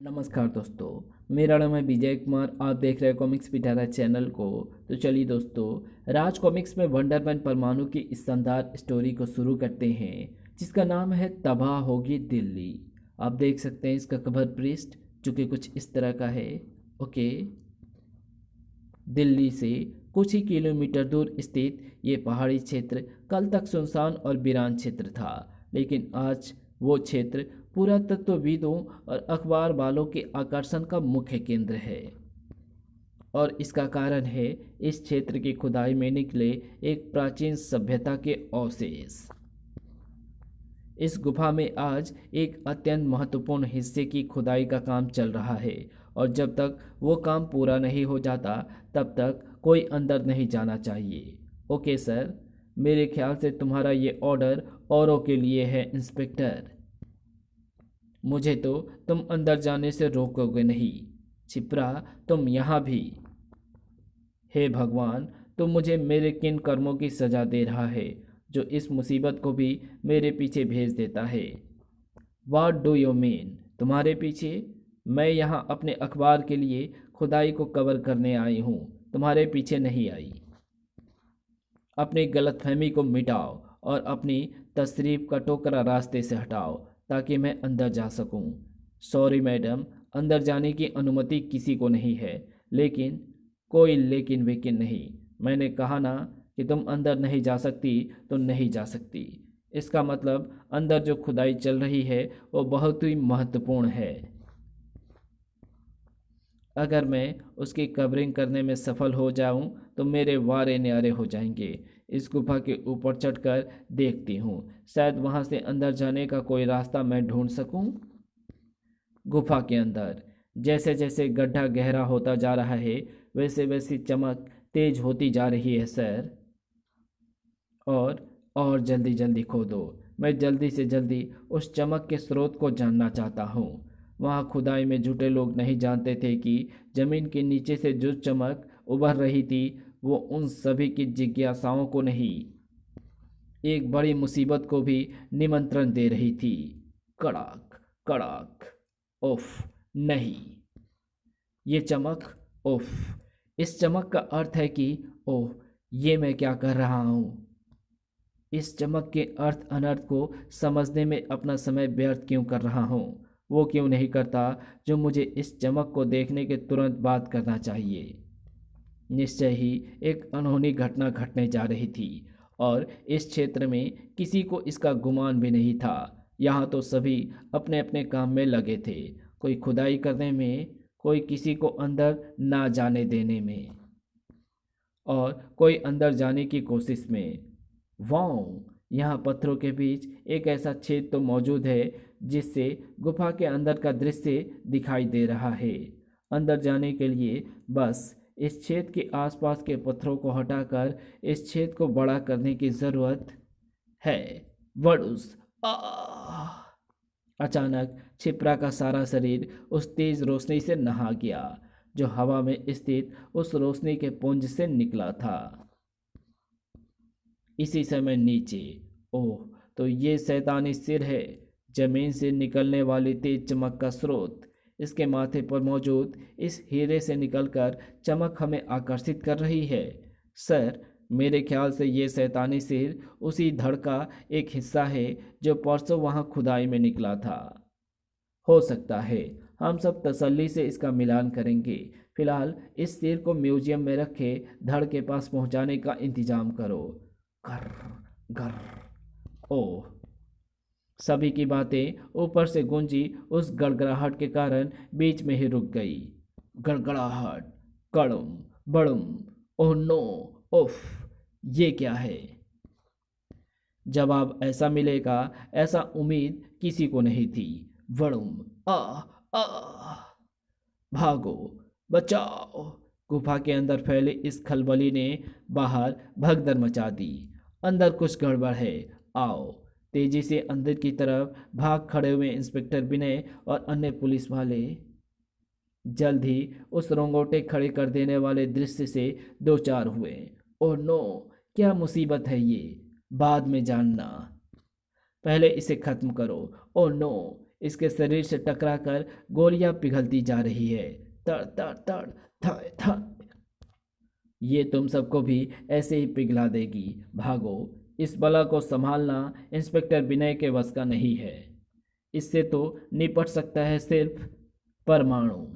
नमस्कार दोस्तों। मेरा नाम है विजय कुमार। आप देख रहे हैं कॉमिक्स पिटारा चैनल को। तो चलिए दोस्तों, राज कॉमिक्स में वंडरमैन परमाणु की इस शानदार स्टोरी को शुरू करते हैं, जिसका नाम है तबाह होगी दिल्ली। आप देख सकते हैं इसका कवर पृष्ठ, जो कि कुछ इस तरह का है। ओके। दिल्ली से कुछ ही किलोमीटर दूर स्थित ये पहाड़ी क्षेत्र कल तक सुनसान और वीरान क्षेत्र था, लेकिन आज वो क्षेत्र पुरातत्वविदों और अखबार वालों के आकर्षण का मुख्य केंद्र है। और इसका कारण है इस क्षेत्र की खुदाई में निकले एक प्राचीन सभ्यता के अवशेष। इस गुफा में आज एक अत्यंत महत्वपूर्ण हिस्से की खुदाई का काम चल रहा है, और जब तक वो काम पूरा नहीं हो जाता तब तक कोई अंदर नहीं जाना चाहिए। ओके सर, मेरे ख्याल से तुम्हारा ये ऑर्डर औरों के लिए है इंस्पेक्टर। मुझे तो तुम अंदर जाने से रोकोगे नहीं। छिपरा, तुम यहाँ भी। हे भगवान, तुम मुझे मेरे किन कर्मों की सजा दे रहा है, जो इस मुसीबत को भी मेरे पीछे भेज देता है। What do you mean? तुम्हारे पीछे? मैं यहाँ अपने अखबार के लिए खुदाई को कवर करने आई हूँ, तुम्हारे पीछे नहीं आई। अपनी गलतफहमी को मिटाओ और अपनी तशरीफ का टोकरा रास्ते से हटाओ, ताकि मैं अंदर जा सकूं। सॉरी मैडम, अंदर जाने की अनुमति किसी को नहीं है। लेकिन कोई लेकिन वेकिन नहीं। मैंने कहा ना कि तुम अंदर नहीं जा सकती तो नहीं जा सकती। इसका मतलब अंदर जो खुदाई चल रही है वो बहुत ही महत्वपूर्ण है। अगर मैं उसकी कवरिंग करने में सफल हो जाऊं तो मेरे वारे न्यारे हो जाएंगे। इस गुफा के ऊपर चढ़कर देखती हूँ, शायद वहां से अंदर जाने का कोई रास्ता मैं ढूंढ सकूं। गुफा के अंदर जैसे जैसे गड्ढा गहरा होता जा रहा है, वैसे वैसी चमक तेज होती जा रही है सर। और जल्दी जल्दी खोदो। मैं जल्दी से जल्दी उस चमक के स्रोत को जानना चाहता हूँ। वहाँ खुदाई में जुटे लोग नहीं जानते थे कि जमीन के नीचे से जो चमक उभर रही थी वो उन सभी की जिज्ञासाओं को नहीं, एक बड़ी मुसीबत को भी निमंत्रण दे रही थी। कड़ाक कड़ाक। उफ, नहीं। ये चमक। उफ। इस चमक का अर्थ है कि ओह, ये मैं क्या कर रहा हूँ। इस चमक के अर्थ अनर्थ को समझने में अपना समय व्यर्थ क्यों कर रहा हूँ। वो क्यों नहीं करता जो मुझे इस चमक को देखने के तुरंत बाद करना चाहिए। निश्चय ही एक अनहोनी घटना घटने जा रही थी, और इस क्षेत्र में किसी को इसका गुमान भी नहीं था। यहाँ तो सभी अपने अपने काम में लगे थे, कोई खुदाई करने में, कोई किसी को अंदर ना जाने देने में, और कोई अंदर जाने की कोशिश में। वाओ, यहाँ पत्थरों के बीच एक ऐसा छेद तो मौजूद है जिससे गुफा के अंदर का दृश्य दिखाई दे रहा है। अंदर जाने के लिए बस इस छेद के आसपास के पत्थरों को हटाकर इस छेद को बड़ा करने की जरूरत है। वडुस। आह! अचानक छिपरा का सारा शरीर उस तेज रोशनी से नहा गया, जो हवा में स्थित उस रोशनी के पुंज से निकला था। इसी समय नीचे, ओह, तो ये शैतानी सिर है, जमीन से निकलने वाली तेज चमक का स्रोत। इसके माथे पर मौजूद इस हीरे से निकलकर चमक हमें आकर्षित कर रही है। सर, मेरे ख्याल से ये शैतानी सिर उसी धड़ का एक हिस्सा है जो परसों वहाँ खुदाई में निकला था। हो सकता है। हम सब तसल्ली से इसका मिलान करेंगे। फिलहाल इस सिर को म्यूजियम में रखे धड़ के पास पहुंचाने का इंतजाम करो। घर घर। ओह! सभी की बातें ऊपर से गूंजी उस गड़गड़ाहट के कारण बीच में ही रुक गई। गड़गड़ाहट। कड़ुम बड़ुम। Oh no. उफ, ये क्या है। जवाब ऐसा मिलेगा, ऐसा उम्मीद किसी को नहीं थी। वड़ुम। आ आ भागो, बचाओ। गुफा के अंदर फैले इस खलबली ने बाहर भगदड़ मचा दी। अंदर कुछ गड़बड़ है। आओ। तेजी से अंदर की तरफ भाग खड़े हुए इंस्पेक्टर विनय और अन्य पुलिस वाले जल्द ही उस रोंगोटे खड़े कर देने वाले दृश्य से दो चार हुए। ओह नो, क्या मुसीबत है ये। बाद में जानना, पहले इसे खत्म करो। ओह नो, इसके शरीर से टकराकर गोलियां पिघलती जा रही है। तड़ तड़ तड़ थ थ। ये तुम सबको भी ऐसे ही पिघला देगी। भागो। इस बला को संभालना इंस्पेक्टर विनय के बस का नहीं है। इससे तो निपट सकता है सिर्फ परमाणु।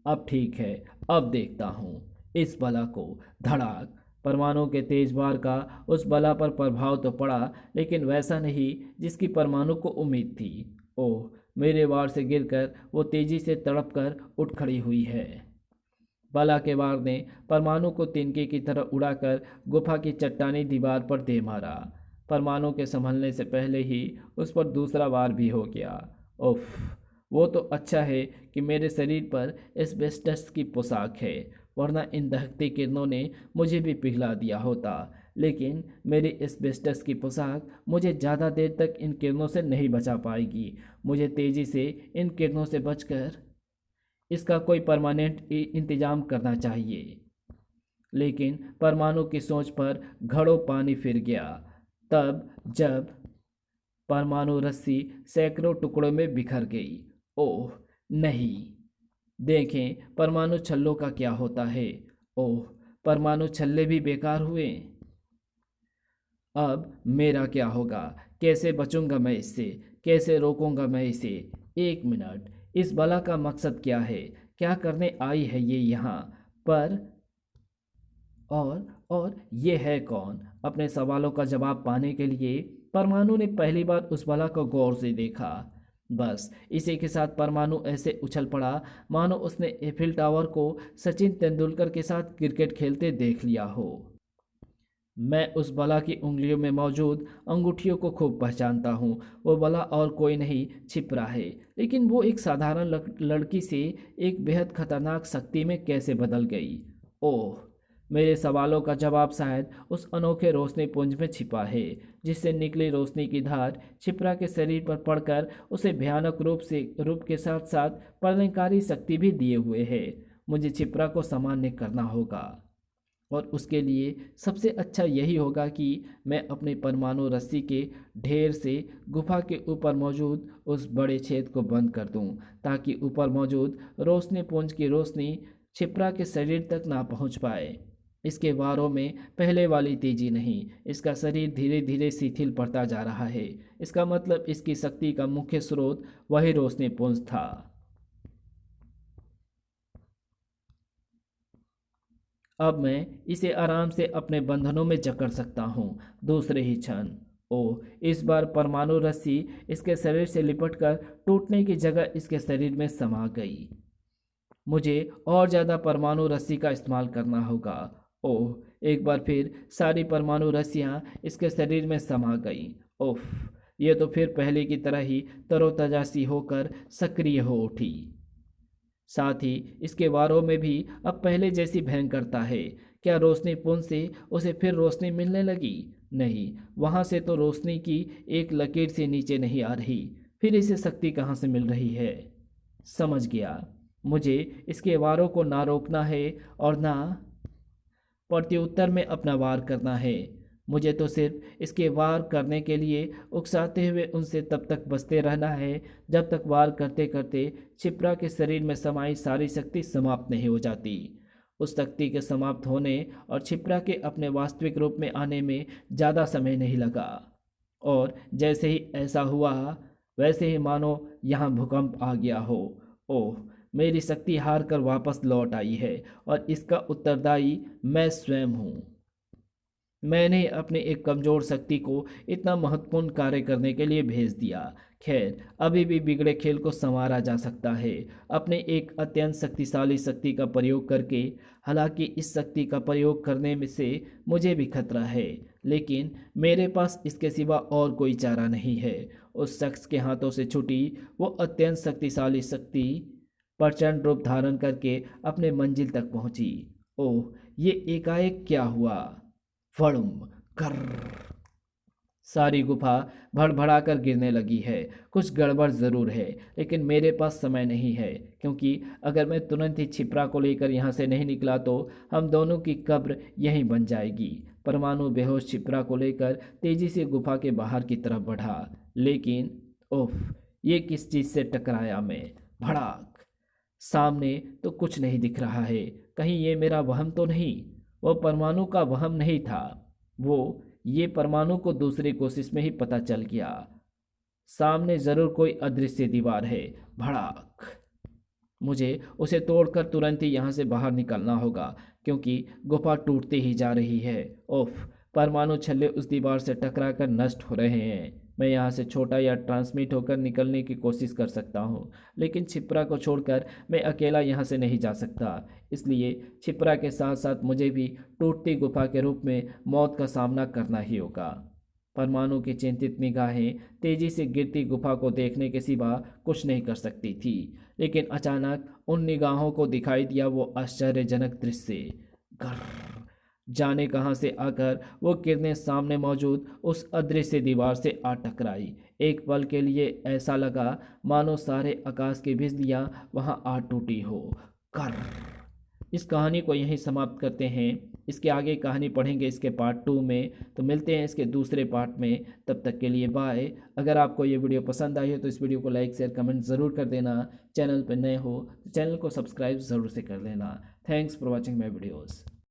अब ठीक है, अब देखता हूँ इस बला को। धड़ाक। परमाणु के तेज वार का उस बला पर प्रभाव तो पड़ा, लेकिन वैसा नहीं जिसकी परमाणु को उम्मीद थी। ओह, मेरे वार से गिरकर वो तेजी से तड़प कर उठ खड़ी हुई है। बला के वार ने परमाणु को तिनके की तरह उड़ाकर गुफा की चट्टानी दीवार पर दे मारा। परमाणु के संभलने से पहले ही उस पर दूसरा वार भी हो गया। उफ, वो तो अच्छा है कि मेरे शरीर पर एस्बेस्टस की पोशाक है, वरना इन दहकती किरणों ने मुझे भी पिघला दिया होता। लेकिन मेरी एस्बेस्टस की पोशाक मुझे ज़्यादा देर तक इन किरणों से नहीं बचा पाएगी। मुझे तेज़ी से इन किरणों से बचकर इसका कोई परमानेंट इंतजाम करना चाहिए। लेकिन परमाणु की सोच पर घड़ों पानी फिर गया। तब जब परमाणु रस्सी सैकड़ों टुकड़ों में बिखर गई। ओह नहीं, देखें परमाणु छल्लों का क्या होता है। ओह, परमाणु छल्ले भी बेकार हुए। अब मेरा क्या होगा? कैसे बचूंगा मैं इससे? कैसे रोकूंगा मैं इसे? एक मिनट, इस बला का मकसद क्या है? क्या करने आई है ये यहाँ पर? और ये है कौन? अपने सवालों का जवाब पाने के लिए परमाणु ने पहली बार उस बला को गौर से देखा। बस इसी के साथ परमाणु ऐसे उछल पड़ा मानो उसने एफिल टावर को सचिन तेंदुलकर के साथ क्रिकेट खेलते देख लिया हो। मैं उस बला की उंगलियों में मौजूद अंगूठियों को खूब पहचानता हूँ। वो बला और कोई नहीं, छिपरा है। लेकिन वो एक साधारण लड़की से एक बेहद खतरनाक शक्ति में कैसे बदल गई? ओह, मेरे सवालों का जवाब शायद उस अनोखे रोशनी पुंज में छिपा है, जिससे निकली रोशनी की धार छिपरा के शरीर पर पड़कर उसे भयानक रूप के साथ साथ प्रलयकारी शक्ति भी दिए हुए है। मुझे छिपरा को सामान्य करना होगा, और उसके लिए सबसे अच्छा यही होगा कि मैं अपने परमाणु रस्सी के ढेर से गुफा के ऊपर मौजूद उस बड़े छेद को बंद कर दूं, ताकि ऊपर मौजूद रोशनी पुंज की रोशनी छिपरा के शरीर तक ना पहुंच पाए। इसके वारों में पहले वाली तेजी नहीं, इसका शरीर धीरे धीरे शिथिल पड़ता जा रहा है। इसका मतलब इसकी शक्ति का मुख्य स्रोत वही रोशनी पुंज था। अब मैं इसे आराम से अपने बंधनों में जकड़ सकता हूँ। दूसरे ही क्षण, ओह, इस बार परमाणु रस्सी इसके शरीर से लिपटकर टूटने की जगह इसके शरीर में समा गई। मुझे और ज़्यादा परमाणु रस्सी का इस्तेमाल करना होगा। ओह, एक बार फिर सारी परमाणु रस्सियाँ इसके शरीर में समा गईं। ओह, यह तो फिर पहले की तरह ही तरोताजा सी होकर सक्रिय हो उठी। साथ ही इसके वारों में भी अब पहले जैसी भयंकरता है। क्या रोशनी पुंज से उसे फिर रोशनी मिलने लगी? नहीं, वहाँ से तो रोशनी की एक लकीर से नीचे नहीं आ रही। फिर इसे शक्ति कहाँ से मिल रही है? समझ गया, मुझे इसके वारों को ना रोकना है और ना प्रत्युत्तर में अपना वार करना है। मुझे तो सिर्फ इसके वार करने के लिए उकसाते हुए उनसे तब तक बचते रहना है जब तक वार करते करते छिपरा के शरीर में समाई सारी शक्ति समाप्त नहीं हो जाती। उस शक्ति के समाप्त होने और छिपरा के अपने वास्तविक रूप में आने में ज़्यादा समय नहीं लगा, और जैसे ही ऐसा हुआ वैसे ही मानो यहाँ भूकंप आ गया हो। ओह, मेरी शक्ति हार कर वापस लौट आई है, और इसका उत्तरदायी मैं स्वयं हूँ। मैंने अपनी एक कमज़ोर शक्ति को इतना महत्वपूर्ण कार्य करने के लिए भेज दिया। खैर, अभी भी बिगड़े खेल को संवारा जा सकता है अपने एक अत्यंत शक्तिशाली शक्ति का प्रयोग करके। हालांकि इस शक्ति का प्रयोग करने में से मुझे भी खतरा है, लेकिन मेरे पास इसके सिवा और कोई चारा नहीं है। उस शख्स के हाथों से छूटी वो अत्यंत शक्तिशाली शक्ति प्रचंड रूप धारण करके अपने मंजिल तक पहुंची। ओह, ये एकाएक क्या हुआ? फड़ुम कर, सारी गुफा भड़भड़ाकर गिरने लगी है। कुछ गड़बड़ ज़रूर है, लेकिन मेरे पास समय नहीं है, क्योंकि अगर मैं तुरंत ही छिपरा को लेकर यहाँ से नहीं निकला तो हम दोनों की कब्र यहीं बन जाएगी। परमाणु बेहोश छिपरा को लेकर तेजी से गुफा के बाहर की तरफ बढ़ा, लेकिन ओफ, ये किस चीज़ से टकराया मैं? भड़ाक। सामने तो कुछ नहीं दिख रहा है। कहीं ये मेरा वहम तो नहीं? वह परमाणु का वहम नहीं था। वो ये परमाणु को दूसरी कोशिश में ही पता चल गया। सामने जरूर कोई अदृश्य दीवार है। भड़ाक। मुझे उसे तोड़कर तुरंत ही यहाँ से बाहर निकलना होगा, क्योंकि गुफा टूटती ही जा रही है। ओफ। परमाणु छल्ले उस दीवार से टकराकर नष्ट हो रहे हैं। मैं यहाँ से छोटा या ट्रांसमिट होकर निकलने की कोशिश कर सकता हूँ, लेकिन छिपरा को छोड़कर मैं अकेला यहाँ से नहीं जा सकता। इसलिए छिपरा के साथ साथ मुझे भी टूटती गुफा के रूप में मौत का सामना करना ही होगा। परमाणु की चिंतित निगाहें तेजी से गिरती गुफा को देखने के सिवा कुछ नहीं कर सकती थी, लेकिन अचानक उन निगाहों को दिखाई दिया वो आश्चर्यजनक दृश्य। घर जाने कहाँ से आकर वो किरणें सामने मौजूद उस अदृश्य दीवार से आ टकराई। एक पल के लिए ऐसा लगा मानो सारे आकाश की बिजलियां वहां आ टूटी हो। कर। इस कहानी को यहीं समाप्त करते हैं। इसके आगे कहानी पढ़ेंगे इसके पार्ट 2 में। तो मिलते हैं इसके दूसरे पार्ट में। तब तक के लिए बाय। अगर आपको ये वीडियो पसंद आई हो तो इस वीडियो को लाइक शेयर कमेंट ज़रूर कर देना। चैनल पर नए हो तो चैनल को सब्सक्राइब ज़रूर से कर लेना। Thanks for watching my videos.